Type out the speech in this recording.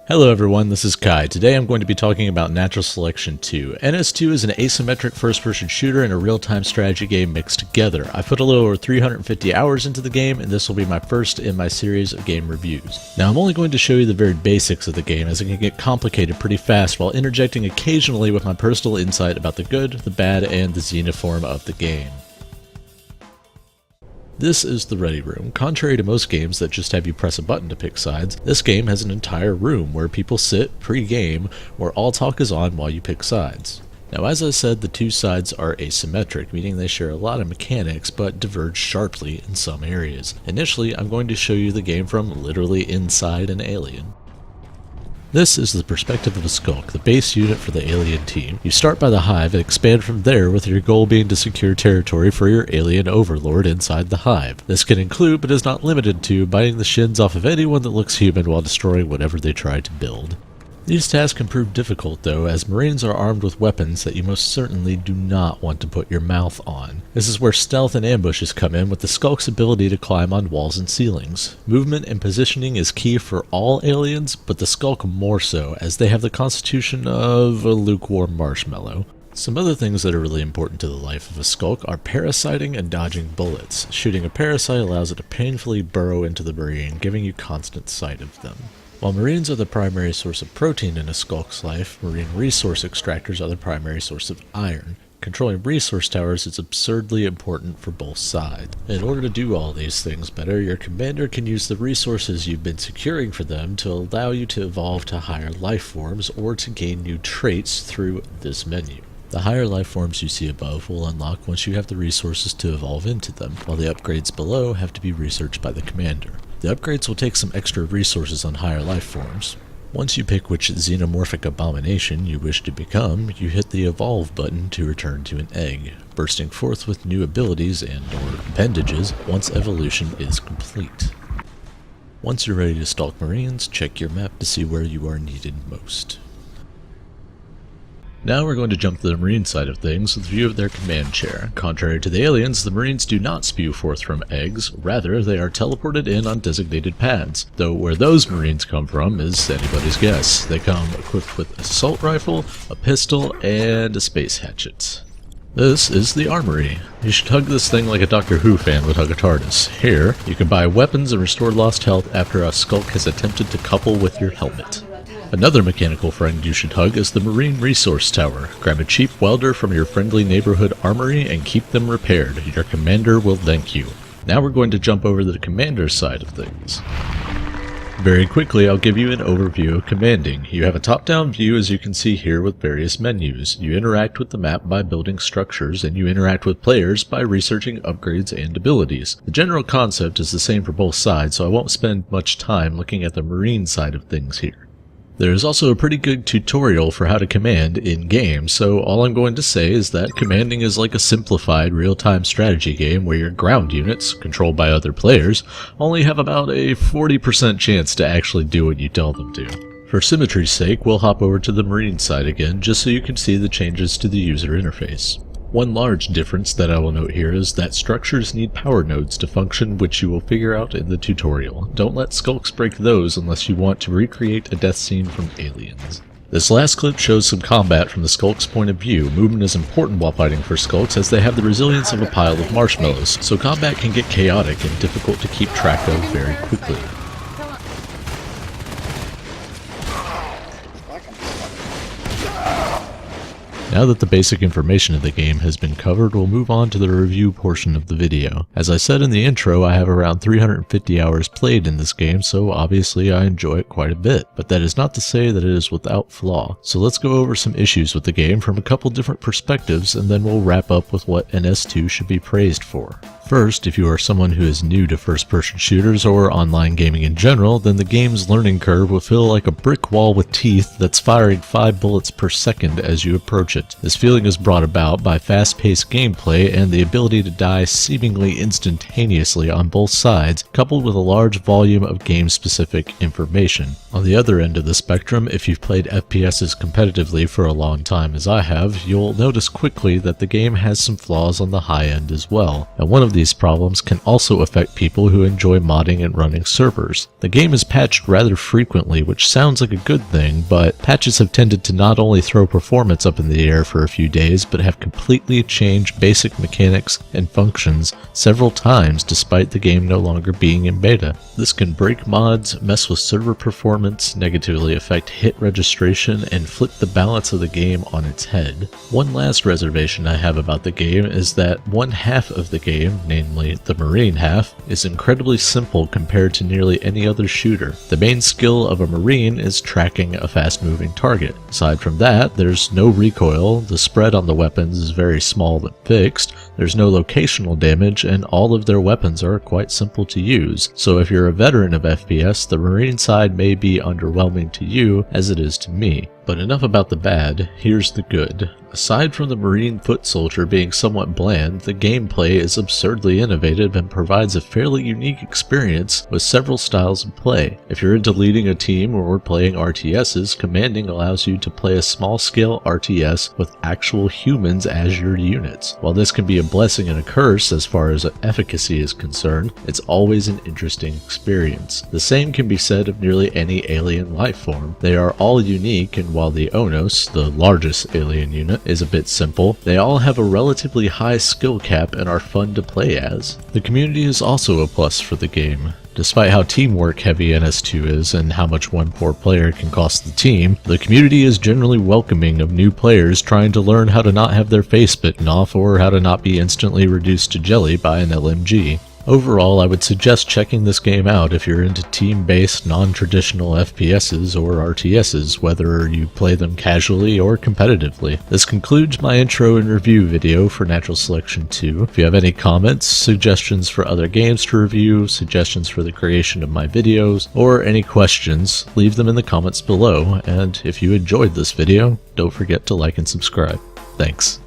Hello everyone, this is Kai. Today I'm going to be talking about Natural Selection 2. NS2 is an asymmetric first-person shooter and a real-time strategy game mixed together. I put a little over 350 hours into the game, and this will be my first in my series of game reviews. Now I'm only going to show you the very basics of the game, as it can get complicated pretty fast, while interjecting occasionally with my personal insight about the good, the bad, and the xenoform of the game. This is the ready room. Contrary to most games that just have you press a button to pick sides, this game has an entire room where people sit pre-game, where all talk is on while you pick sides. Now, as I said, the two sides are asymmetric, meaning they share a lot of mechanics but diverge sharply in some areas. Initially, I'm going to show you the game from literally inside an alien. This is the perspective of a Skulk, the base unit for the alien team. You start by the hive and expand from there, with your goal being to secure territory for your alien overlord inside the hive. This can include, but is not limited to, biting the shins off of anyone that looks human while destroying whatever they try to build. These tasks can prove difficult though, as Marines are armed with weapons that you most certainly do not want to put your mouth on. This is where stealth and ambushes come in, with the Skulk's ability to climb on walls and ceilings. Movement and positioning is key for all aliens, but the Skulk more so, as they have the constitution of a lukewarm marshmallow. Some other things that are really important to the life of a Skulk are parasiting and dodging bullets. Shooting a parasite allows it to painfully burrow into the Marine, giving you constant sight of them. While Marines are the primary source of protein in a Skulk's life, Marine resource extractors are the primary source of iron. Controlling resource towers is absurdly important for both sides. In order to do all these things better, your commander can use the resources you've been securing for them to allow you to evolve to higher life forms or to gain new traits through this menu. The higher life forms you see above will unlock once you have the resources to evolve into them, while the upgrades below have to be researched by the commander. The upgrades will take some extra resources on higher life forms. Once you pick which xenomorphic abomination you wish to become, you hit the evolve button to return to an egg, bursting forth with new abilities and/or appendages once evolution is complete. Once you're ready to stalk Marines, check your map to see where you are needed most. Now we're going to jump to the Marine side of things with a view of their command chair. Contrary to the aliens, the Marines do not spew forth from eggs, rather they are teleported in on designated pads, though where those Marines come from is anybody's guess. They come equipped with an assault rifle, a pistol, and a space hatchet. This is the armory. You should hug this thing like a Doctor Who fan would hug a TARDIS. Here, you can buy weapons and restore lost health after a Skulk has attempted to couple with your helmet. Another mechanical friend you should hug is the Marine Resource Tower. Grab a cheap welder from your friendly neighborhood armory and keep them repaired. Your commander will thank you. Now we're going to jump over to the commander's side of things. Very quickly, I'll give you an overview of commanding. You have a top-down view, as you can see here, with various menus. You interact with the map by building structures, and you interact with players by researching upgrades and abilities. The general concept is the same for both sides, so I won't spend much time looking at the Marine side of things here. There is also a pretty good tutorial for how to command in-game, so all I'm going to say is that commanding is like a simplified real-time strategy game where your ground units, controlled by other players, only have about a 40% chance to actually do what you tell them to. For symmetry's sake, we'll hop over to the Marine side again, just so you can see the changes to the user interface. One large difference that I will note here is that structures need power nodes to function, which you will figure out in the tutorial. Don't let Skulks break those unless you want to recreate a death scene from Aliens. This last clip shows some combat from the Skulk's point of view. Movement is important while fighting for Skulks, as they have the resilience of a pile of marshmallows, so combat can get chaotic and difficult to keep track of very quickly. Now that the basic information of the game has been covered, we'll move on to the review portion of the video. As I said in the intro, I have around 350 hours played in this game, so obviously I enjoy it quite a bit. But that is not to say that it is without flaw. So let's go over some issues with the game from a couple different perspectives, and then we'll wrap up with what NS2 should be praised for. First, if you are someone who is new to first-person shooters or online gaming in general, then the game's learning curve will feel like a brick wall with teeth that's firing 5 bullets per second as you approach it. This feeling is brought about by fast-paced gameplay and the ability to die seemingly instantaneously on both sides, coupled with a large volume of game-specific information. On the other end of the spectrum, if you've played FPSs competitively for a long time as I have, you'll notice quickly that the game has some flaws on the high end as well, and one of these problems can also affect people who enjoy modding and running servers. The game is patched rather frequently, which sounds like a good thing, but patches have tended to not only throw performance up in the air for a few days, but have completely changed basic mechanics and functions several times despite the game no longer being in beta. This can break mods, mess with server performance, negatively affect hit registration, and flip the balance of the game on its head. One last reservation I have about the game is that one half of the game, namely the Marine half, is incredibly simple compared to nearly any other shooter. The main skill of a Marine is tracking a fast-moving target. Aside from that, there's no recoil, the spread on the weapons is very small but fixed, there's no locational damage, and all of their weapons are quite simple to use. So if you're a veteran of FPS, the Marine side may be underwhelming to you as it is to me. But enough about the bad, here's the good. Aside from the Marine foot soldier being somewhat bland, the gameplay is absurdly innovative and provides a fairly unique experience with several styles of play. If you're into leading a team or playing RTSs, commanding allows you to play a small-scale RTS with actual humans as your units. While this can be a blessing and a curse as far as efficacy is concerned, it's always an interesting experience. The same can be said of nearly any alien life form. They are all unique, and while the Onos, the largest alien unit, is a bit simple, they all have a relatively high skill cap and are fun to play as. The community is also a plus for the game. Despite how teamwork heavy NS2 is and how much one poor player can cost the team, the community is generally welcoming of new players trying to learn how to not have their face bitten off or how to not be instantly reduced to jelly by an LMG. Overall, I would suggest checking this game out if you're into team-based, non-traditional FPSs or RTSs, whether you play them casually or competitively. This concludes my intro and review video for Natural Selection 2. If you have any comments, suggestions for other games to review, suggestions for the creation of my videos, or any questions, leave them in the comments below, and if you enjoyed this video, don't forget to like and subscribe. Thanks.